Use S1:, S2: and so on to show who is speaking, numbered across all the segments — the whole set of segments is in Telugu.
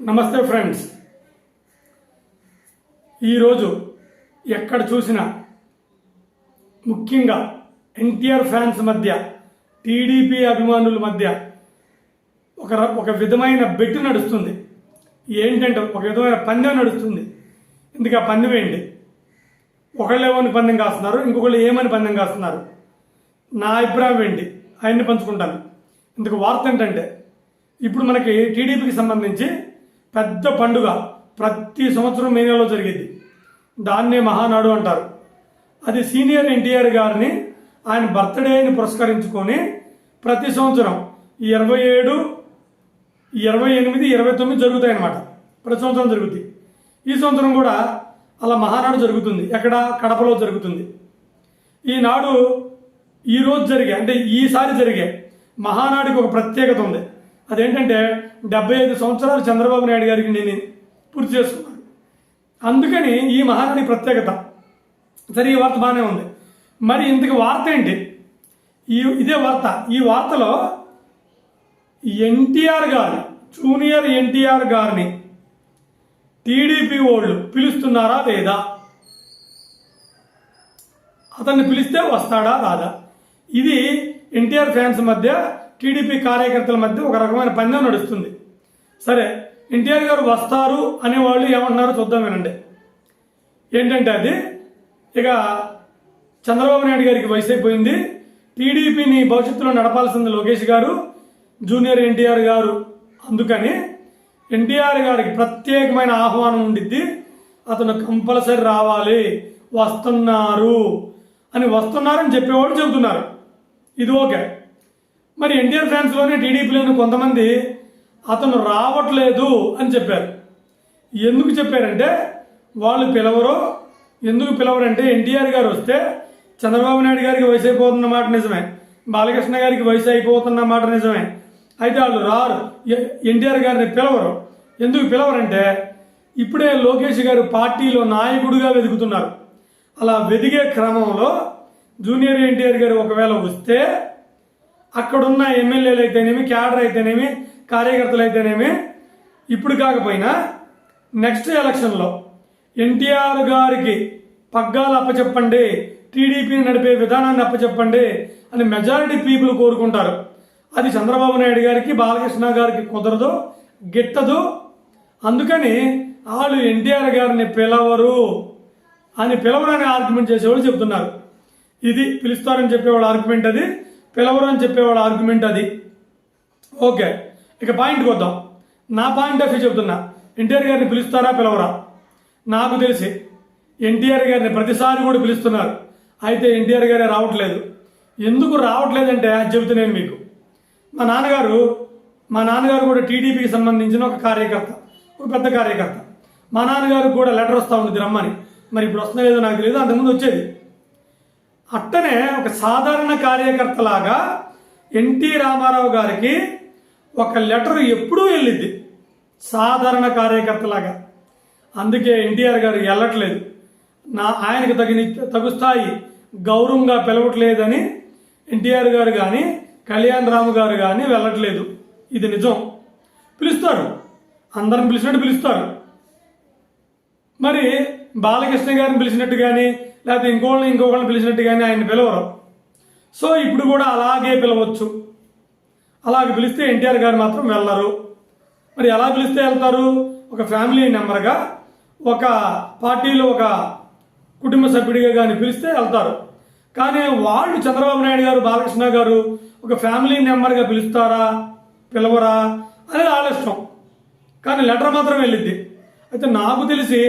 S1: నమస్తే ఫ్రెండ్స్. ఈరోజు ఎక్కడ చూసినా ముఖ్యంగా ఎన్టీఆర్ ఫ్యాన్స్ మధ్య, టీడీపీ అభిమానుల మధ్య ఒక విధమైన బెట్టు నడుస్తుంది. ఏంటంటే ఒక విధమైన పందెం నడుస్తుంది. ఇందుకు ఆ పందెం ఏంటి? ఒకళ్ళు ఏమని పందెం కాస్తున్నారు, ఇంకొకళ్ళు ఏమని పందెం కాస్తున్నారు. నా అభిప్రాయం ఏంటి ఆయన్ని పంచుకుంటాను. ఇందుకు వార్త ఏంటంటే, ఇప్పుడు మనకి టీడీపీకి సంబంధించి పెద్ద పండుగ ప్రతి సంవత్సరం మే నెలలో జరిగింది. దాన్నే మహానాడు అంటారు. అది సీనియర్ ఎన్టీఆర్ గారిని ఆయన బర్త్డేని పురస్కరించుకొని ప్రతి సంవత్సరం 27, 28, 29 జరుగుతాయి అన్నమాట. ప్రతి సంవత్సరం జరుగుతుంది. ఈ సంవత్సరం కూడా అలా మహానాడు జరుగుతుంది. ఎక్కడ? కడపలో జరుగుతుంది. ఈనాడు ఈరోజు జరిగే, అంటే ఈసారి జరిగే మహానాడికి ఒక ప్రత్యేకత ఉంది. అదేంటంటే 75 సంవత్సరాలు చంద్రబాబు నాయుడు గారికి నేను పూర్తి చేసుకున్నాను. అందుకని ఈ మహానాడి ప్రత్యేకత. సరే, ఈ వార్త బాగానే ఉంది. మరి ఇంతకు వార్త ఏంటి? ఇదే వార్త. ఈ వార్తలో ఎన్టీఆర్ గారు, జూనియర్ ఎన్టీఆర్ గారిని టీడీపీ వాళ్ళు పిలుస్తున్నారా లేదా? అతన్ని పిలిస్తే వస్తాడా రాదా? ఇది ఎన్టీఆర్ ఫ్యాన్స్ మధ్య, టీడీపీ కార్యకర్తల మధ్య ఒక రకమైన పందెం నడుస్తుంది. సరే, ఎన్టీఆర్ గారు వస్తారు అనేవాళ్ళు ఏమంటున్నారో చూద్దాం, వినండి. ఏంటంటే అది ఇక చంద్రబాబు నాయుడు గారికి వయసు అయిపోయింది, టీడీపీని భవిష్యత్తులో నడపాల్సింది లోకేష్ గారు, జూనియర్ ఎన్టీఆర్ గారు. అందుకని ఎన్టీఆర్ గారికి ప్రత్యేకమైన ఆహ్వానం ఉండిద్ది, అతను కంపల్సరీ రావాలి, వస్తున్నారని చెప్పేవాళ్ళు చెబుతున్నారు. ఇది ఓకే. మరి ఎన్టీఆర్ ఫ్యాన్స్లోనే, టీడీపీలోనే కొంతమంది అతను రావట్లేదు అని చెప్పారు. ఎందుకు చెప్పారంటే, వాళ్ళు పిలవరు. ఎందుకు పిలవరంటే, ఎన్టీఆర్ గారు వస్తే చంద్రబాబు నాయుడు గారికి వయసు అయిపోతున్న మాట నిజమే, బాలకృష్ణ గారికి వయసు అయిపోతున్న మాట నిజమే. అయితే వాళ్ళు రారు, ఎన్టీఆర్ గారిని పిలవరు. ఎందుకు పిలవరంటే, ఇప్పుడే లోకేష్ గారు పార్టీలో నాయకుడిగా వెతుకుతున్నారు. అలా వెదిగే క్రమంలో జూనియర్ ఎన్టీఆర్ గారు ఒకవేళ వస్తే అక్కడున్న ఎమ్మెల్యేలు అయితేనేమి, క్యాడర్ అయితేనేమి, కార్యకర్తలు అయితేనేమి, ఇప్పుడు కాకపోయినా నెక్స్ట్ ఎలక్షన్లో ఎన్టీఆర్ గారికి పగ్గాలు అప్పచెప్పండి, టీడీపీని నడిపే విధానాన్ని అప్పచెప్పండి అని మెజారిటీ పీపుల్ కోరుకుంటారు. అది చంద్రబాబు నాయుడు గారికి, బాలకృష్ణ గారికి కుదరదు, గిట్టదు. అందుకని వాళ్ళు ఎన్టీఆర్ గారిని పిలవరు పిలవరని ఆర్గ్యుమెంట్ చేసేవాళ్ళు చెప్తున్నారు. ఇది పిలుస్తారని చెప్పేవాళ్ళ ఆర్గ్యుమెంట్, అది పిలవరు అని చెప్పేవాళ్ళ ఆర్గ్యుమెంట్ అది. ఓకే, ఇక పాయింట్కి వద్దాం. నా పాయింట్ ఆఫ్ వ్యూ చెప్తున్నా. ఎన్టీఆర్ గారిని పిలుస్తారా, పిలవరా? నాకు తెలిసి ఎన్టీఆర్ గారిని ప్రతిసారి కూడా పిలుస్తున్నారు. అయితే ఎన్టీఆర్ గారే రావట్లేదు. ఎందుకు రావట్లేదంటే అది చెబుతున్నాను మీకు. మా నాన్నగారు కూడా టీడీపీకి సంబంధించిన ఒక కార్యకర్త, ఒక పెద్ద కార్యకర్త. మా నాన్నగారు కూడా లెటర్ వస్తూ ఉంటుంది రమ్మని. మరి ఇప్పుడు వస్తుందో లేదో నాకు తెలియదు, అంతకుముందు వచ్చేది. అట్టనే ఒక సాధారణ కార్యకర్తలాగా ఎన్టీ రామారావు గారికి ఒక లెటర్ ఎప్పుడూ వెళ్ళిద్ది, సాధారణ కార్యకర్తలాగా. అందుకే ఎన్టీఆర్ గారు వెళ్ళట్లేదు. ఆయనకు తగు స్థాయి గౌరవంగా పిలవట్లేదని ఎన్టీఆర్ గారు కానీ, కళ్యాణ్ రాము గారు కానీ వెళ్ళట్లేదు. ఇది నిజం. పిలుస్తారు, అందరం పిలిచినట్టు పిలుస్తారు. మరి బాలకృష్ణ గారిని పిలిచినట్టు కానీ, లేకపోతే ఇంకొకళ్ళని పిలిచినట్టు కానీ ఆయన పిలవరు. సో ఇప్పుడు కూడా అలాగే పిలవచ్చు. అలాగే పిలిస్తే ఎన్టీఆర్ గారు మాత్రం వెళ్ళరు. మరి ఎలా పిలిస్తే వెళ్తారు? ఒక ఫ్యామిలీ మెంబర్గా, ఒక పార్టీలో ఒక కుటుంబ సభ్యుడిగా కానీ పిలిస్తే వెళ్తారు. కానీ వాళ్ళు చంద్రబాబు నాయుడు గారు, బాలకృష్ణ గారు ఒక ఫ్యామిలీ మెంబర్గా పిలుస్తారా, పిలవరా అనేది ఆలోచన. కానీ లెటర్ మాత్రం వెళ్ళిద్ది. అయితే నాకు తెలిసి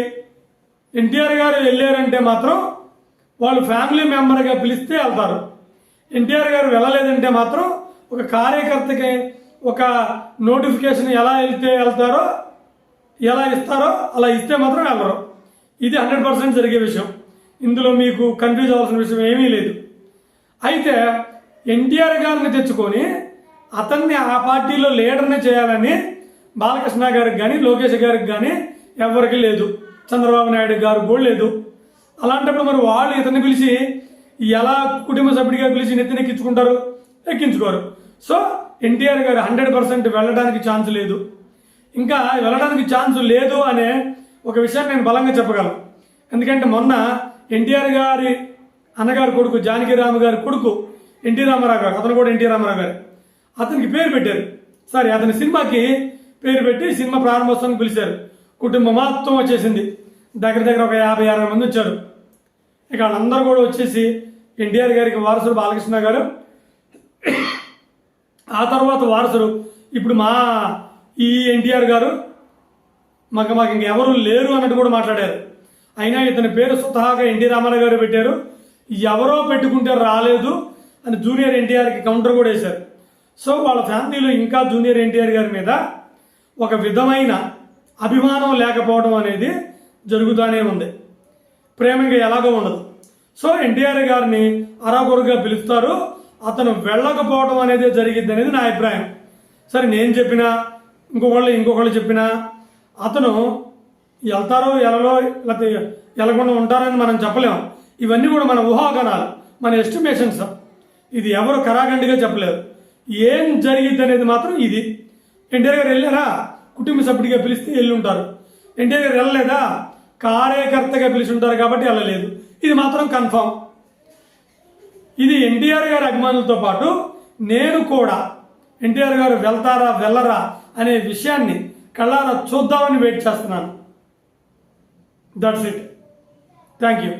S1: ఎన్టీఆర్ గారు వెళ్ళారంటే మాత్రం వాళ్ళు ఫ్యామిలీ మెంబర్గా పిలిస్తే వెళ్తారు. ఎన్టీఆర్ గారు వెళ్ళలేదంటే మాత్రం ఒక కార్యకర్తకి ఒక నోటిఫికేషన్ ఎలా వెళ్తారో, ఎలా ఇస్తారో అలా ఇస్తే మాత్రం వెళ్ళరు. ఇది 100% జరిగే విషయం. ఇందులో మీకు కన్ఫ్యూజ్ అవ్వాల్సిన విషయం ఏమీ లేదు. అయితే ఎన్టీఆర్ గారిని తెచ్చుకొని అతన్ని ఆ పార్టీలో లీడర్ని చేయాలని బాలకృష్ణ గారికి కానీ, లోకేష్ గారికి కానీ ఎవరికి లేదు. చంద్రబాబు నాయుడు గారు కూడా లేదు. అలాంటప్పుడు మరి వాళ్ళు ఇతన్ని పిలిచి ఎలా కుటుంబ సభ్యుడిగా పిలిచి నెత్తినెక్కించుకుంటారు? ఎక్కించుకోరు. సో ఎన్టీఆర్ గారు 100% వెళ్ళడానికి ఛాన్స్ లేదు. ఇంకా వెళ్ళడానికి ఛాన్స్ లేదు అనే ఒక విషయాన్ని నేను బలంగా చెప్పగలను. ఎందుకంటే మొన్న ఎన్టీఆర్ గారి అన్నగారి కొడుకు జానకిరామ్ గారి కొడుకు ఎన్టీ రామారావు గారు, అతను కూడా ఎన్టీ రామారావు గారు, అతనికి పేరు పెట్టారు. సారీ, అతని సినిమాకి పేరు పెట్టి సినిమా ప్రారంభోత్సవానికి పిలిచారు. కుటుంబం మొత్తం వచ్చేసింది. దగ్గర దగ్గర ఒక 50-60 మంది వచ్చారు. ఇక వాళ్ళందరూ కూడా వచ్చేసి ఎన్టీఆర్ గారికి వారసుడు బాలకృష్ణ గారు, ఆ తర్వాత వారసుడు ఇప్పుడు మా ఈ ఎన్టీఆర్ గారు, మాకు ఇంకెవరు లేరు అన్నట్టు కూడా మాట్లాడారు. అయినా ఇతని పేరు స్వతహాగా ఎన్టీ రామారావు గారు పెట్టారు. ఎవరో పెట్టుకుంటే రాలేదు అని జూనియర్ ఎన్టీఆర్కి కౌంటర్ కూడా వేశారు. సో వాళ్ళ ఫ్యామిలీలో ఇంకా జూనియర్ ఎన్టీఆర్ గారి మీద ఒక విధమైన అభిమానం లేకపోవడం అనేది జరుగుతూనే ఉంది. ప్రేమ ఇంకా ఎలాగో ఉండదు. సో ఎన్టీఆర్ గారిని అరాకొరగా పిలుస్తారు. అతను వెళ్ళకపోవడం అనేది జరిగిద్ది అనేది నా అభిప్రాయం. సరే, నేను చెప్పినా ఇంకొకళ్ళు చెప్పినా అతను వెళ్తారో లేకపోతే వెళ్ళకుండా ఉంటారని మనం చెప్పలేము. ఇవన్నీ కూడా మన ఊహాగానాలు, మన ఎస్టిమేషన్స్. ఇది ఎవరు కరాఖండిగా చెప్పలేరు. ఏం జరిగిద్ది అనేది మాత్రం ఇది. ఎన్టీఆర్ గారు వెళ్ళారా, కుటుంబ సభ్యుడిగా పిలిస్తే వెళ్ళి ఉంటారు. ఎన్టీఆర్ గారు వెళ్ళలేదా, కార్యకర్తగా పిలిచి ఉంటారు కాబట్టి వెళ్ళలేదు. ఇది మాత్రం కన్ఫామ్. ఇది ఎన్టీఆర్ గారి అభిమానులతో పాటు నేను కూడా ఎన్టీఆర్ గారు వెళ్తారా వెళ్ళరా అనే విషయాన్ని కళ్ళారా చూద్దామని వెయిట్ చేస్తున్నాను. That's it. Thank you.